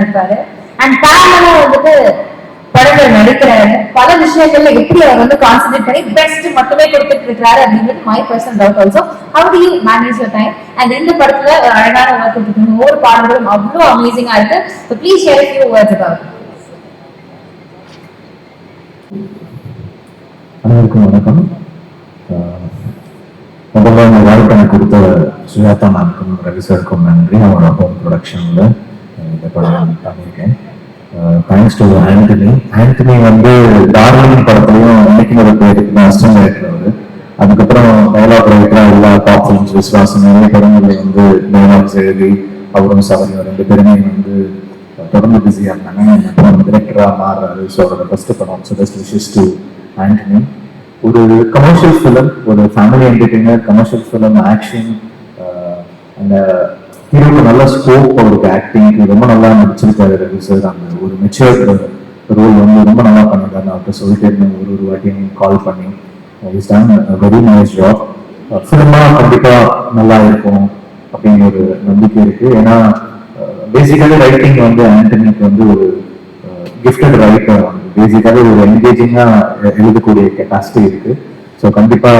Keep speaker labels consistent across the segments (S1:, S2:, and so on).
S1: இருப்பாரு. அண்ட் பேரலா வந்துட்டு படங்கள் நடிக்கிறாரு. பல விஷயங்கள்ல எப்படி அவர் வந்து கான்சென்ட்ரேட் பண்ணி பெஸ்ட் மட்டுமே கொடுத்துட்டு இருக்காரு அப்படிங்கிறது my personal doubt also. How do you manage your time? And இந்த படத்துல ஒரு அழகான ஒர்க் கொடுத்துருக்கீங்க. ஒவ்வொரு பாடல்களும் அவ்வளோ அமேசிங்கா இருக்கு. So please share few words about.
S2: அனைவருக்கும் வணக்கம். முதல்ல இந்த வாய்ப்பை கொடுத்த சுஜாதா மேம்க்கும் ரவி சாருக்கும் நன்றி. அவரோட ஹோம் ப்ரொடக்ஷனில் இந்த படம் பண்ணியிருக்கேன். தேங்க்ஸ் டு ஆண்டனி வந்து டார்லிங் படத்துலையும் இன்னைக்கு ஒரு பேருக்கு அசிஸ்டன்ட் டைரக்டர் அவர். அதுக்கப்புறம் டயலாக் ரைட்டராக எல்லா டாப் ஃபிலிம்ஸ் விஸ்வாசம் நிறைய படங்களில் வந்து டயலாக்ஸ் எழுதி அவரும் சவரியும் 2 பேருமே வந்து தொடர்ந்து பிஸியாக இருந்தாங்க. அப்புறம் டிரெக்டராக மாறுறாரு. ஸோ அவரோட ஃபர்ஸ்ட் படம். So best wishes to Antony. ஒரு கமர்ஷியல் ஃபிலிம், ஒரு family entertainer, commercial film, action, அந்த ஹீரோக்கு நல்ல ஸ்கோப், அவருக்கு ஆக்டிங்க்கு ரொம்ப நல்லா நடிச்சிருக்காரு ரவி சார். அந்த ஒரு மெச்சூர் ரோல் வந்து ரொம்ப நல்லா பண்ணிருக்காரு. நான் அவர்கிட்ட சொல்லிட்டே இருந்தேன் ஒரு வாட்டியும் கால் பண்ணி. Is done very nice job. ஃபிலிமா கண்டிப்பா நல்லா இருக்கும் அப்படிங்கிற ஒரு நம்பிக்கை இருக்கு. ஏன்னா பேசிக்கலி ரைட்டிங் வந்து ஆண்டனிக்கு வந்து ஒரு கிஃப்டட் ரைட்டர். பேசிக்காவே ஒரு என்கேஜிங்கா எழுதக்கூடிய கெப்பாசிட்டி இருக்கு. ஸோ கண்டிப்பா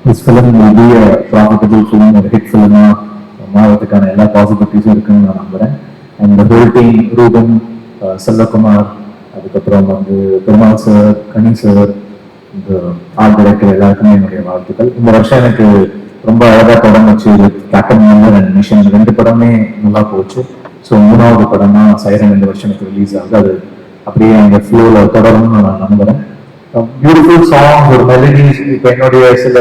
S2: this film will be a profitable film, ஒரு ஹிட் ஃபிலிமா மாறதுக்கான எல்லா பாசிபிலிட்டிஸும் இருக்குன்னு நான் நம்புறேன். And the whole team, Ruban, Selvakumar, அதுக்கப்புறம் வந்து பெருமாள் சார், கனி சார், இந்த ஆர்ட் டைரக்டர் எல்லாருக்குமே என்னுடைய வாழ்த்துக்கள். இந்த வருஷம் எனக்கு ரொம்ப அழகா படம் வச்சு கேப்டன் மில்லர் அண்ட் மிஷன் 2 படமே நல்லா போச்சு. ஸோ 3வது படமா சைரன் இந்த வருஷம் எனக்கு ரிலீஸ் ஆகுது. அது அப்படியே அந்த ஃப்ளோல தொடரும்னு நான் நம்புறேன். பியூட்டிஃபுல் சாங், ஒரு மெலடிஸ். இப்போ என்னுடைய சில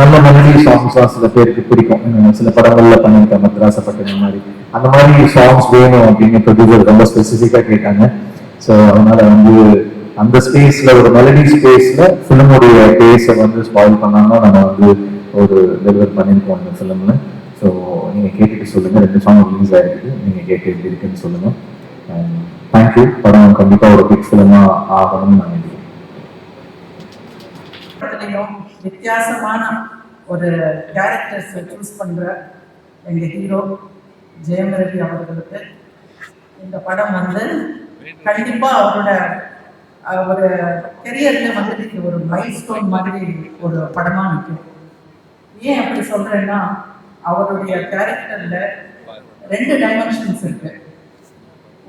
S2: நல்ல மெலடி சாங்ஸ்லாம் சில பேருக்கு பிடிக்கும். சில படங்கள்ல பண்ணியிருக்கேன், மத்ராசப்பட்ட மாதிரி. அந்த மாதிரி சாங்ஸ் வேணும் அப்படின்னு ப்ரொடியூசர் ரொம்ப ஸ்பெசிஃபிக்கா கேட்டாங்க. ஸோ அதனால வந்து அந்த ஸ்பேஸ்ல, ஒரு மெலடி ஸ்பேஸ்ல ஃபிலிமுடைய பேஸை வந்து ஸ்பாயில் பண்ணாம நம்ம வந்து ஒரு டெலிவர் பண்ணியிருக்கோம் அந்த ஃபிலிம்ல. ஸோ நீங்க கேட்டுட்டு சொல்லுங்க. 2 சாங் ரிலீஸ் ஆயிருக்கு. நீங்க கேட்டு எப்படி இருக்குன்னு சொல்லுங்க. தேங்க்யூ. படம் கண்டிப்பா ஒரு ஹிட் ஃபிலிமா ஆகணும்னு நான் நினைக்கிறேன்.
S3: வித்தியாசமான ஒரு கேரக்டர்ஸ் சூஸ் பண்ற எங்க ஹீரோ ஜெயம் ரவி அவர்களுக்கு இந்த படம் வந்து கண்டிப்பா அவரோட ஒரு கெரியர்ல வந்துட்டு ஒரு மைல் ஸ்டோன் மாதிரி ஒரு படமா நிற்கும். ஏன் அப்படி சொல்றேன்னா, அவருடைய கேரக்டர்ல 2 டைமென்ஷன்ஸ் இருக்கு.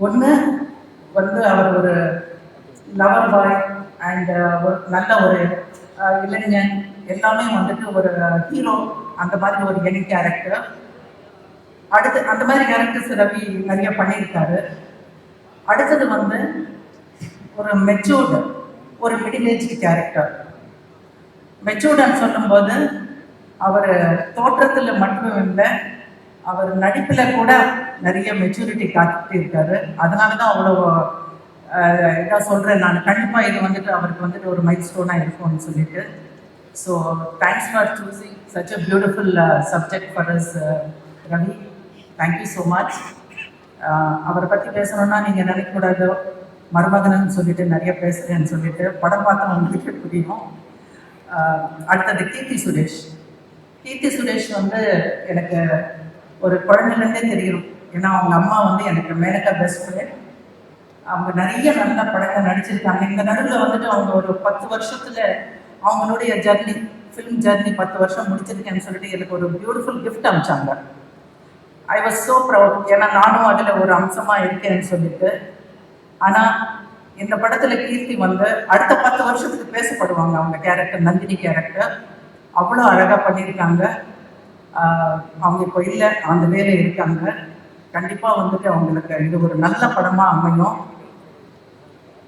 S3: ஒன்று வந்து அவர் ஒரு லவர் பாய் அண்ட் ஒரு நல்ல ஒரு இளைஞன், எல்லாமே வந்துட்டு ஒரு ஹீரோ, அந்த மாதிரி ஒரு யங் கேரக்டர். அடுத்து அந்த மாதிரி கேரக்டர்ஸ் ரவி நிறைய பண்ணியிருக்காரு. அடுத்தது வந்து ஒரு மெச்சூர்டு, ஒரு மிடில் ஏஜ் கேரக்டர். மெச்சூர்டுன்னு சொல்லும்போது அவர் தோற்றத்தில் மட்டும் இல்லை, அவர் நடிப்பில் கூட நிறைய மெச்சூரிட்டி காத்துட்டு இருக்காரு. அதனால தான் அவ்வளோ இதாக சொல்கிறேன் நான். கண்டிப்பாக இது வந்துட்டு அவருக்கு வந்துட்டு ஒரு மைல் ஸ்டோனாக இருக்கும்னு சொல்லிட்டு. So thanks for choosing such a beautiful subject for us Ravi. Thank you so much. அவரை பற்றி பேசணுன்னா நீங்கள் நினைக்கக்கூடாது மருமகனன்னு சொல்லிட்டு நிறைய பேசுகிறேன்னு சொல்லிட்டு. படம் பார்த்தா உங்களுக்கு புரியும். அடுத்தது கீர்த்தி சுரேஷ். கீர்த்தி சுரேஷ் வந்து எனக்கு ஒரு குழந்தைலேருந்தே தெரியும். ஏன்னா அவங்க அம்மா வந்து எனக்கு மேனகா பெஸ்ட் ஃப்ரெண்ட். அவங்க நிறைய நல்ல படங்கள் நடிச்சிருக்காங்க. இந்த நடுவில் வந்துட்டு அவங்க ஒரு 10 வருஷத்துல அவங்களுடைய ஜர்னி, ஃபிலிம் ஜர்னி 10 வருஷம் முடிச்சிருக்கேன்னு சொல்லிட்டு எனக்கு ஒரு பியூட்டிஃபுல் கிஃப்ட் அனுப்பிச்சாங்க. I was so proud. ஏன்னா நானும் அதில் ஒரு அம்சமாக இருக்கேன்னு சொல்லிட்டு. ஆனால் இந்த படத்தில் கீர்த்தி வந்து அடுத்த 10 வருஷத்துக்கு பேசப்படுவாங்க. அவங்க கேரக்டர், நந்தினி கேரக்டர் அவ்வளோ அழகாக பண்ணியிருக்காங்க. அவங்க இப்போ இல்லை, அந்த வேலை இருக்காங்க. கண்டிப்பாக வந்துட்டு அவங்களுக்கு இது ஒரு நல்ல படமாக அமையும்.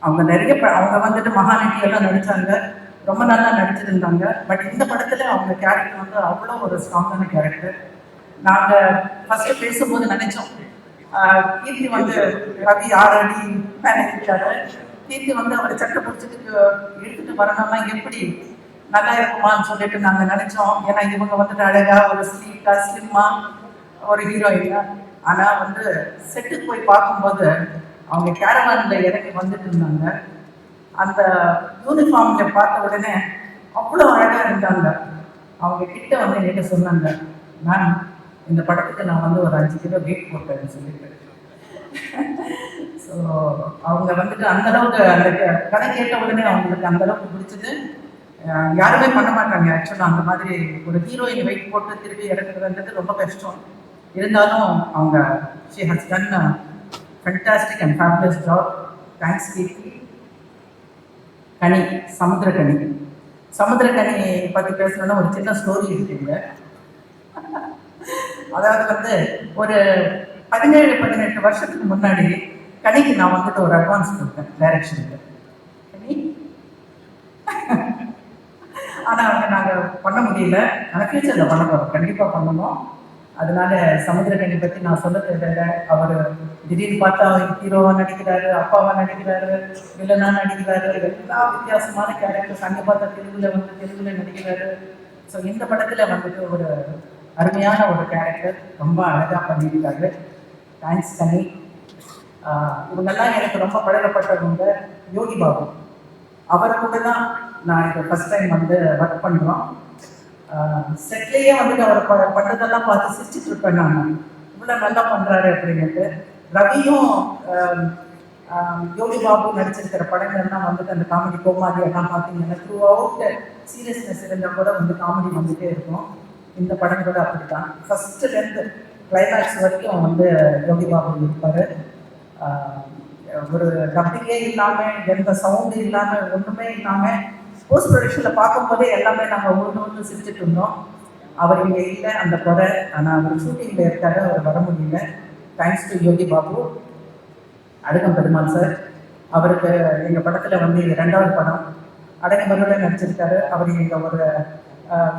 S3: அவங்க நிறைய அவங்க வந்துட்டு மகாநட்டி எல்லாம் நடித்தாங்க, ரொம்ப நல்லா நடிச்சிருந்தாங்க. பட் இந்த படத்தில் அவங்க கேரக்டர் வந்து அவ்வளோ ஒரு ஸ்ட்ராங்கான கேரக்டர். நாங்கள் ஃபஸ்ட்டு பேசும்போது நினைச்சோம், கீர்த்தி வந்து ரவி 6 அடி மேலே இருக்காரு, கீர்த்தி வந்து அவரை சட்டை பிடிச்சதுக்கு எடுத்துகிட்டு வரணும்னா எப்படி நல்லா இருக்குமான்னு சொல்லிட்டு நாங்கள் நினைச்சோம். ஏன்னா இவங்க வந்துட்டு அழகா ஒரு ஸ்லிம்மா ஒரு ஹீரோயினா. ஆனால் வந்து செட்டுக்கு போய் பார்க்கும்போது அவங்க கேரவானில் இறங்கி வந்துட்டு இருந்தாங்க. அந்த யூனிஃபார்ம்ல பார்த்த உடனே அவ்வளோ அழகாக இருந்தாங்க. அவங்க கிட்ட வந்து என்கிட்ட சொன்னாங்க, மேம் இந்த படத்துக்கு நான் வந்து ஒரு 5 கிலோ வெயிட் போட்டேன்னு சொல்லிட்டு. அவங்க வந்துட்டு அந்த அளவுக்கு அந்த கதை கேட்ட உடனே அவங்களுக்கு அந்த அளவுக்கு பிடிச்சது. யாருமே பண்ண மாட்டாங்க ஆக்சுவலாக அந்த மாதிரி ஒரு ஹீரோயின் வெயிட் போட்டு திருப்பி இறக்குறதுன்றது ரொம்ப கஷ்டம். இருந்தாலும் அவங்க she has done fantastic and fabulous job. Thanks Keerthi. Kani, Samuthirakani. Samuthirakani பற்றி பேசணும்னா ஒரு சின்ன ஸ்டோரி இருக்குங்க. அதாவது வந்து ஒரு 17-18 வருஷத்துக்கு முன்னாடி கனிக்கு நான் வந்துட்டு ஒரு அட்வான்ஸ் கொடுத்தேன் டைரக்ஷனுக்கு. கனி ஆனால் வந்து நாங்கள் பண்ண முடியல. ஆனால் ஃபியூச்சரில் பண்ண போகிறோம், கண்டிப்பாக பண்ணணும். அதனால சமுத்திரக்கனி பற்றி நான் சொல்ல தேவையில்லை. அவர் திடீர்னு பார்த்தா ஹீரோவாக நடிக்கிறாரு, அப்பாவாக நடிக்கிறாரு, வில்லனாக நடிக்கிறாரு, எல்லா வித்தியாசமான கேரக்டர்ஸ். அங்கே பார்த்தா தெலுங்குல நடிக்கிறாரு. ஸோ இந்த படத்தில் வந்துட்டு ஒரு அருமையான ஒரு கேரக்டர் ரொம்ப அழகாக பண்ணியிருக்காரு. தேங்க்ஸ் கனி. இவங்கெல்லாம் எனக்கு ரொம்ப பழகப்பட்டவங்க. யோகி பாபு அவர் கூட தான் நான் இப்போ ஃபர்ஸ்ட் டைம் வந்து ஒர்க் பண்ணுறோம். செட்லேயே வந்துட்டு அவர் பண்ணுறதெல்லாம் பார்த்து சிரிச்சுட்டு இருப்பேன் நான், இவ்வளோ நல்லா பண்ணுறாரு அப்படின்ட்டு. ரவியும் யோகி பாபு நடிச்சிருக்கிற படங்கள்லாம் வந்துட்டு அந்த காமெடி கோமாதி எல்லாம் பார்த்தீங்கன்னா த்ரூ அவுட் சீரியஸ்னஸ் இருந்தால் கூட வந்து காமெடி வந்துகிட்டே இருக்கும். இந்த படம் கூட அப்படித்தான். ஃபஸ்ட்டுலேருந்து கிளைமேக்ஸ் வரைக்கும் வந்து யோகி பாபு இருப்பார். ஒரு டப்பிங்கே இல்லாமல், எந்த சவுண்டு இல்லாமல், ஒன்றுமே இல்லாமல் போஸ்ட் ப்ரொடக்ஷனில் பார்க்கும்போதே எல்லாமே நாங்கள் ஒன்று சிரிச்சுட்டு இருந்தோம். அவர் இங்கே இல்லை அந்த குறை. ஆனால் அவர் ஷூட்டிங்கில் இருக்காரு, அவர் வர முடியல. Thanks to Yogi Babu. அடக்கம் பெருமாள் சார், அவருக்கு எங்கள் படத்தில் வந்து 2வது படம் அடக்கமரோட நடிச்சிருக்காரு. அவர்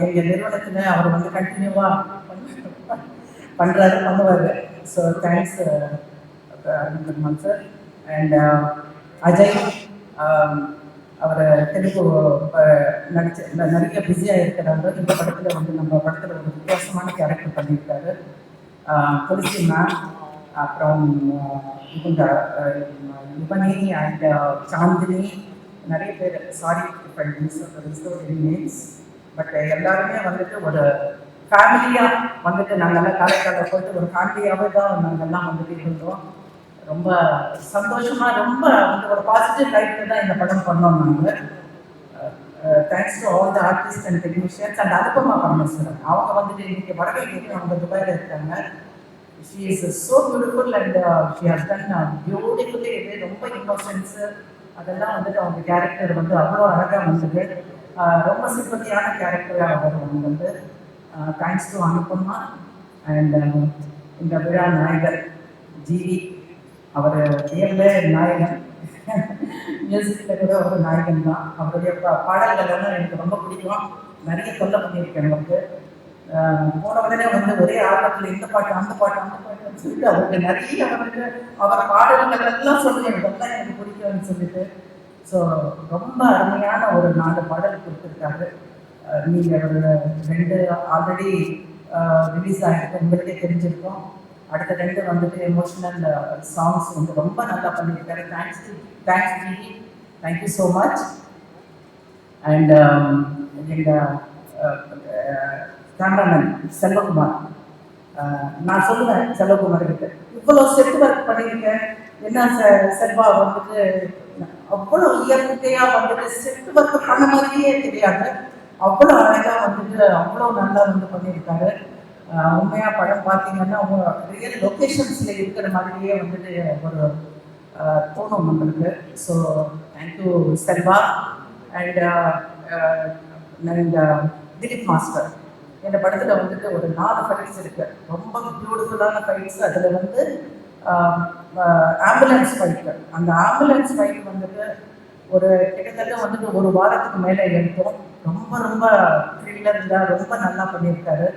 S3: எங்கள் நிறுவனத்தில் அவர் வந்து கண்டினியூவாக பண்ணுவார். ஸோ தேங்க்ஸ் அடக்கம் பெருமாள் சார். அண்ட் அஜய், அவர் தெலுங்கு நிறைய பிஸியாக இருக்கிறாங்க. இந்த படத்தில் வந்து நம்ம படத்தில் ஒரு வித்தியாசமான கேரக்டர் பண்ணியிருக்காரு. துளசி மேம், அப்புறம் இவங்க யுவனி அண்ட் சாந்தினி, நிறைய பேர். சாரி நேம்ஸ், பட் எல்லாருமே வந்துட்டு ஒரு ஃபேமிலியாக வந்துட்டு நாங்கள்லாம் காரைக்காலில் போயிட்டு ஒரு ஃபேமிலியாகவே தான் நாங்கள்லாம் வந்துட்டு இருந்தோம். ரொம்ப சந்தோஷமாக, ரொம்ப வந்து ஒரு பாசிட்டிவ் லைஃப்பில் தான் இந்த படம் பண்ணோம் நாங்கள். Thanks to all the artist and technicians and Anupama Parameswaran. அவங்க வந்துட்டு இன்னைக்கு வடகைக்கு அவங்க துபாயில் இருக்காங்க. She is so beautiful and she has ton beautifully. இது ரொம்ப இன்னோசன்ஸு அதெல்லாம் வந்துட்டு அவங்க கேரக்டர் வந்து அவ்வளோ அழகாக வந்தது. ரொம்ப சிம்பத்தியான கேரக்டராக அவர் வந்தது. Thanks to Anupama. அண்ட் இந்த விழா நாயகர் ஜிவி, அவர் ரியல்ல நாயகன், மியூசிக்கில் கூட ஒரு நாயகன் தான். அவருடைய பாடல்கள் எல்லாம் எனக்கு ரொம்ப பிடிக்கும். நிறைய சொல்ல பண்ணியிருக்கேன். எனக்கு போன உடனே வந்து ஒரே ஆர்வத்தில் இந்த பாட்டு அந்த பாட்டுன்னு சொல்லிட்டு அவருக்கு நிறைய வந்துட்டு அவர் பாடல்கள் எல்லாம் சொல்லுவேன், இதெல்லாம் எனக்கு பிடிக்கும்னு சொல்லிட்டு. ஸோ ரொம்ப அருமையான ஒரு 4 பாடல் கொடுத்துருக்காரு. நீங்கள் ஒரு 2 ஆல்ரெடி ரிலீஸ் ஆகிருக்கு, உங்களுக்கே தெரிஞ்சிருக்கோம். அடுத்த 2 வந்துட்டு எமோஷனல் சாங்ஸ் வந்து ரொம்ப நல்லா பண்ணியிருக்காரு. Thanks GV, thank you so much. And எங்கள் கேமராமேன் செல்வகுமார், நான் சொல்லுவேன் செல்வகுமார் கிட்ட, இவ்வளோ செட் ஒர்க் பண்ணியிருக்கேன், என்ன செல்வா வந்துட்டு அவ்வளோ இயற்கையாக வந்துட்டு செட் ஒர்க் பண்ண மாதிரியே தெரியாது, அவ்வளோ அழகாக வந்துட்டு அவ்வளோ நல்லா வந்து பண்ணியிருக்காரு. உண்மையாக படம் பார்த்தீங்கன்னா ரியல் லொக்கேஷன்ஸில் இருக்கிற மாதிரியே வந்துட்டு ஒரு தோணும் நம்மளுக்கு. So thank you Selva. And Dileep master, இந்த படத்தில் வந்துட்டு ஒரு 4 ஃபைட்ஸ் இருக்கு, ரொம்ப பியூட்டிஃபுல்லான ஃபைட்ஸ். அதில் வந்து ஆம்புலன்ஸ் ஃபைட்டு, அந்த ஆம்புலன்ஸ் ஃபைட் வந்துட்டு ஒரு கிட்டத்தட்ட வந்துட்டு 1 வாரத்துக்கு மேலே எடுத்தோம். ரொம்ப ரொம்ப த்ரில்லராக ரொம்ப நல்லா பண்ணியிருக்காரு.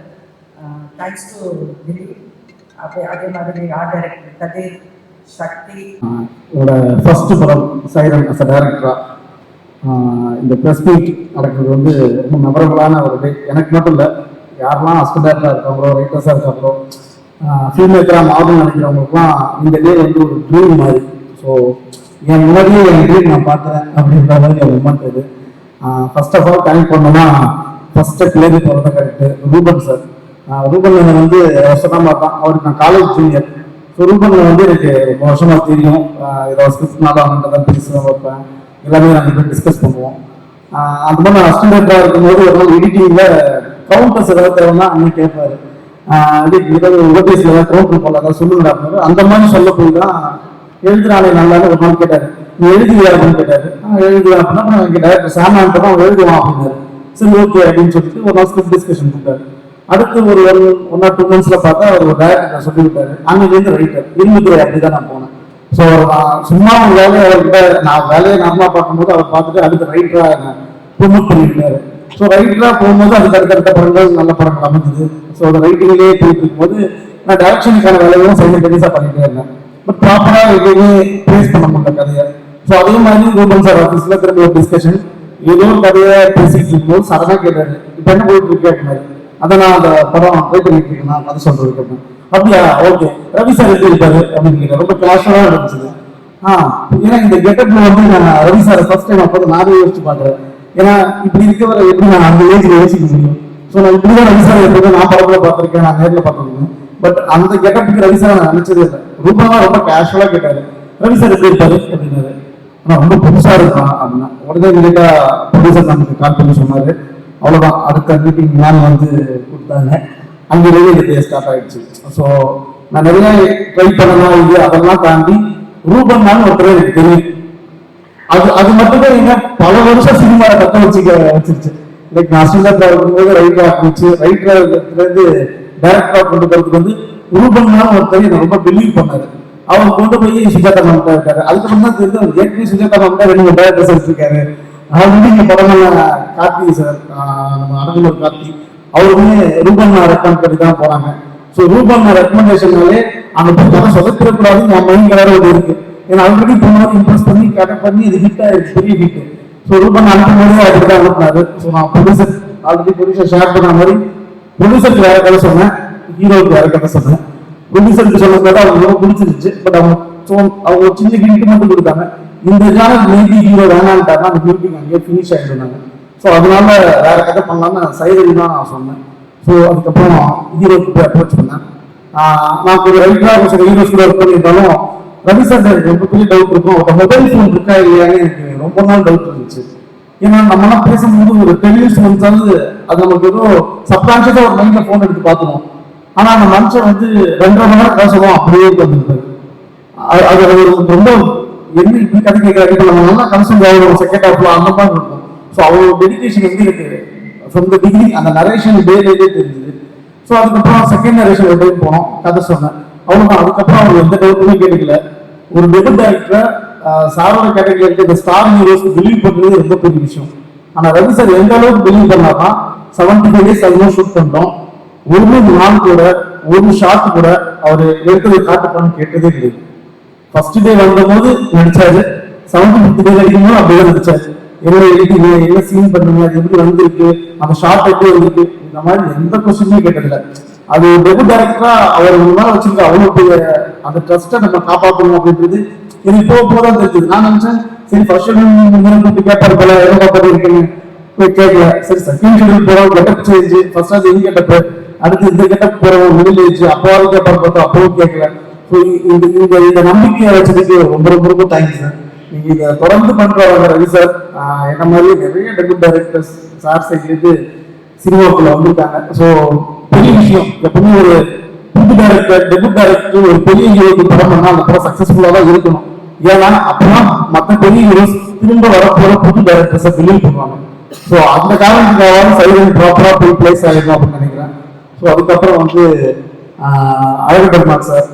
S3: Thanks to Dileep. அதே மாதிரி ஆர்ட் டைரக்டர் கதிர், சக்தி.
S4: என்னோட ஃபர்ஸ்ட் படம் சைரன் அஸ் அ டைரக்டரா இந்த ப்ரெஸ் மீட் நடக்கிறது வந்து ரொம்ப மெமரபுளான ஒரு டே. எனக்கு மட்டும் இல்லை, யாரெல்லாம் ஹஸ்பண்டாக இருக்காங்களோ, ரைட்டர்ஸாக இருக்காங்களோ, ஃபில்ம் மேக்கராக மாடல் நினைக்கிறவங்களுக்குலாம் இந்த டே வந்து ஒரு ட்ரீம் மாதிரி. ஸோ என் முன்னாடியே என் ட்ரீம் நான் பார்த்தேன் அப்படின்ற மாதிரி என் மூமெண்ட் இது. ஃபர்ஸ்ட் ஆஃப் ஆல் தேங்க் பண்ணோம்னா ஃபர்ஸ்ட் பிளேக்கு போகிறத கரெக்டு ரூபன் சார். ரூபன் வந்து வருஷம் தான் பார்த்தான், அவருக்கு நான் காலேஜ் ஜூனியர். ஸோ ரூபன் வந்து எனக்கு ரொம்ப வருஷமா தெரியும். ஏதாவது ஸ்கிரிப்ட்னாலும் அவங்கள்ட்ட தான் பேசுவேன், வைப்பேன், எல்லாமே நாங்கள் டிஸ்கஸ் பண்ணுவோம். அந்த மாதிரி நான் அஸ்டண்டர்டாக இருக்கும்போது ஒரு நாள் எடிட்டிங்ல கவுண்டர்ஸ் ஏதாவது தேவைன்னா அன்னைக்கு கேட்பாரு, ஏதாவது ஓபிஎஸ்ல ஏதாவது கவுண்டர் போல ஏதாவது சொல்லுங்க. அந்த மாதிரி சொல்ல போய் தான் எழுதுறானே நல்லான்னு ஒரு நாள் கேட்டாரு, நீ எழுதுவியா அப்படின்னு கேட்டாரு. எழுதுவேன் அப்படின்னா எங்கள் டைரக்டர் சாமான் அவன் எழுதுவான் அப்படின்னாரு. சரி ஓகே அப்படின்னு சொல்லிட்டு ஒரு நாள் ஸ்கிரிப்ட் டிஸ்கஷன் கொடுத்தாரு. அடுத்து ஒரு 1 or 2 monthsல பார்த்தா அவர் ஒரு டைரக்டர் சொல்லி விட்டாரு, அன்னைக்கு ரைட்டர் இருந்துட்டு அப்படிதான் நான் போனேன். ஸோ சும்மா ஒரு வேலையை அவர்கிட்ட நான் வேலையை நார்மலா பார்க்கும்போது அவர் பார்த்துட்டு அடுத்த ரைட்டரா ப்ரொமோட் பண்ணியிருக்காரு. ஸோ ரைட்டரா போகும்போது அதுக்கு அடுத்த படங்கள் நல்ல படங்கள் அமைஞ்சது. ஸோ அந்த ரைட்டிங்லேயே போயிட்டு இருக்கும்போது நான் டைரக்ஷனுக்கான வேலையும் சைமல்டேனியஸா பண்ணிட்டே இருந்தேன். பட் ப்ராப்பரா எதுவுமே பேஸ் பண்ண முடியல கதையை. ஸோ அதே மாதிரி ரூபன் சார் ஆஃபீஸ்ல திரும்ப ஒரு டிஸ்கஷன், ஏதோ ஒரு கதையை பேசிட்டு இருக்கும்போது சடனா கேட்டாரு, இப்போ என்ன போயிட்டு இருக்கு அப்படின்னாரு. அதை நான் அந்த படம் ட்ரை பண்ணிட்டு இருக்கேன், நான் கதை சொல்றது கேட்டேன். அப்படியா, ஓகே, ரவி சார் எப்படி இருக்காரு அப்படின்னு கேட்டேன். ரொம்ப கேஷுவலா இருந்துச்சு. ஏன்னா இந்த கெட்டப்ல வந்து நான் ரவி சார் ஃபர்ஸ்ட் டைம் அப்போ நானே யோசிச்சு பாக்குறேன். ஏன்னா இப்படி இருக்கவரை எப்படி நான் அந்த ஏஜ்ல யோசிக்க முடியும்? ஸோ நான் இப்படிதான் ரவி சார் எப்போதும் நான் படத்துல பார்த்திருக்கேன், நான் நேரில் பார்த்துருக்கேன். பட் அந்த கெட்டப்புக்கு ரவி சார் நான் நினைச்சதே இல்லை. ரூபா ரொம்ப கேஷுவலா கேட்டாரு, ரவி சார் எப்படி இருப்பாரு அப்படின்னாரு. ஆனா ரொம்ப புதுசா இருக்கான் அப்படின்னா உடனே இமீடியட்டா ப்ரொடியூசர் நமக்கு கால் பண்ணி சொன்னாரு. அவ்வளவுதான், அடுத்த மீட்டிங் மேம் வந்து கொடுத்தாங்க. அங்கிருந்து எனக்கு ஸ்டார்ட் ஆயிடுச்சு. ஸோ நான் நிறைய ட்ரை பண்ணலாம், இது அதெல்லாம் தாண்டி ரூபன் மேம் ஒருத்தர் எனக்கு தெரியும். அது மட்டும்தான் என்ன பல வருஷம் சினிமாவை கட்ட வச்சிருச்சு. லைக் நான் அசிஸ்டன்ட் இருக்கும்போது ரைட்டர் ஆரம்பிச்சு, ரைட்டர்ல இருந்து டைரக்டரா கொண்டு போறதுக்கு வந்து ரூபன் மேம் ஒருத்தர் என்ன ரொம்ப பிலீவ் பண்ணாரு. அவர் கொண்டு போய் சுஜாதா மேம் இருக்காரு. அதுக்கப்புறம் தான் தெரிஞ்சு அவர் ஏற்கனவே சுஜாதா மேம் தான் 2 டைரக்டர்ஸ் வச்சிருக்காரு. ஆல்ரெடி இங்க படங்கள்ல கார்த்தி சார், நம்ம அடங்குமர் கார்த்தி, அவருமே ரூபன் ரெக்கமெண்ட் பண்ணி தான் போறாங்க. ஸோ ரூபன் ரெக்கமெண்டேஷன்னாலே அந்த புத்தகம் சொதப்பிடக்கூடாது நான் மைண்ட் கலர் ஒரு இருக்கு. ஏன்னா ஆல்ரெடி போனவங்க இம்ப்ரெஸ் பண்ணி கரெக்ட் பண்ணி இது ஹிட் ஆயிடுச்சு, பெரிய ஹிட். ஸோ ரூபன் அனுப்பும்போது அதுக்கு தான் அனுப்புனாரு. ஸோ நான் ப்ரொடியூசர் ஆல்ரெடி ப்ரொடியூசர் ஷேர் பண்ண மாதிரி ப்ரொடியூசருக்கு வேற கதை சொன்னேன், ஹீரோவுக்கு வேற கதை சொன்னேன். ப்ரொடியூசருக்கு சொல்லும் போது அவங்க ரொம்ப பிடிச்சிருச்சு. பட் அவங்க ஒரு சின்ன ஹிண்ட் மட்டும் கொடுத்தாங்க, இந்த ஜானர் மேபி ஹீரோ வேணான்ட்டாங்க, அந்த மீட்டிங் அங்கேயே ஃபினிஷ் ஆகிடுனாங்க. ஸோ அதனால வேற கதை பண்ணலாம்னு சைதரி தான் நான் சொன்னேன். ஸோ அதுக்கப்புறம் ஹீரோக்கு போய் அப்ரோச் பண்ணேன். நான் ஒரு ரைட்டராக சில ஹீரோஸ் கூட ஒர்க் பண்ணியிருந்தாலும் ரவி சார் எனக்கு ரொம்ப பெரிய டவுட் இருக்கும், அவரோட மொபைல் ஃபோன் இருக்கா இல்லையான்னு எனக்கு ரொம்ப நாள் டவுட் இருந்துச்சு. ஏன்னா நம்மளாம் பேசும்போது ஒரு 10 minutes வந்து அது நமக்கு ஏதோ சப்கான்ஷியஸா ஒரு மைண்ட்ல ஃபோன் எடுத்து பார்த்துருவோம். ஆனா அந்த மனுஷன் வந்து 2.5 மணி நேரம் பேசுவோம், அப்படியே வந்துருப்பாரு. அது ரொம்ப என்ன இப்படி கதை கேட்கறாங்க, நம்ம நல்லா கன்சல்ட் ஆகும் செகண்ட் ஹாஃப்ல அந்த மாதிரி இருக்கும். ஸோ அவரோட டெடிகேஷன் வந்து எனக்கு ஃப்ரம் த பிகினிங் அந்த நரேஷன் டேலே தெரிஞ்சுது. ஸோ அதுக்கப்புறம் செகண்ட் நரேஷன் ஒரு டைம் போனோம், கதை சொன்னேன், அவ்வளோதான். அதுக்கப்புறம் அவர் எந்த டவுட்டுமே கேட்கல. ஒரு டெபியூட் டைரக்டர் சாரோட கேட்டகரியில் இருக்க இந்த ஸ்டார் ஹீரோஸ்க்கு பிலீவ் பண்றது ரொம்ப பெரிய விஷயம். ஆனா ரவி சார் எந்த அளவுக்கு பிலீவ் பண்ணாருன்னா 75 days அதுவும் ஷூட் பண்ணிட்டோம். ஒரு நாள் கூட ஒரு ஷாட் கூட அவர் எடுத்ததை காட்டுப்பான்னு கேட்டதே கிடையாது. ஃபர்ஸ்ட் டே வந்தபோது நடிச்சாரு, 75th day அடிக்கும்போது அப்படியே நடிச்சாரு. என்ன எடிட்டிங், என்ன சீன் பண்ணுங்க, அது எப்படி வந்திருக்கு, அந்த ஷார்ட் எப்படி வந்திருக்கு, இந்த மாதிரி எந்த கொஸ்டினுமே கேட்டதில்லை. அது டெபியூட் டைரக்டரா அவர் முன்னாள் வச்சிருக்க அவ்வளவு அந்த ட்ரஸ்ட்டை நம்ம காப்பாற்றணும் அப்படின்றது எனக்கு போதான் தெரிஞ்சது. நான் நினைச்சேன் சரி ஃபர்ஸ்ட் ஷெட்யூல் கேட்பாரு போல என்ன பார்த்து இருக்குன்னு போய் கேட்கல. சரி செகண்ட் ஷெட்யூல் போறோம், கெட்டப் சேஞ்சு, ஃபர்ஸ்ட் அது எங்க கெட்டப், அடுத்து இந்த கெட்டப் போறோம், மிடில் ஏஜ், அப்போவாது கேட்பாரு பார்த்தோம், அப்பவும் கேட்கல. ஸோ இந்த நம்பிக்கையை வச்சதுக்கு ரொம்ப ரொம்ப ரொம்ப தேங்க்ஸ் சார். நீங்க இதை தொடர்ந்து பண்றவங்க ரவி சார் என்ன மாதிரி நிறைய டெபியூட் டைரக்டர்ஸ் சார் சைட்லேருந்து சினிமாக்குள்ள வந்திருக்காங்க. ஸோ பெரிய விஷயம். எப்பவுமே ஒரு புது டைரக்டர் டெபியூட் டைரக்டர் ஒரு பெரிய ஹீரோக்கு படம் பண்ணா அந்த படம் சக்சஸ்ஃபுல்லா தான் இருக்கணும். ஏன்னா அப்பதான் மற்ற பெரிய ஹீரோஸ் திரும்ப வரப்போற புது டைரக்டர்ஸை பிலீவ் பண்ணுவாங்க. ஸோ அந்த காரணத்துக்காக சைலண்ட் ப்ராப்பரா போய் பிளேஸ் ஆகிடும் அப்படின்னு நினைக்கிறேன். ஸோ அதுக்கப்புறம் வந்து அழகு பெருமாள் சார்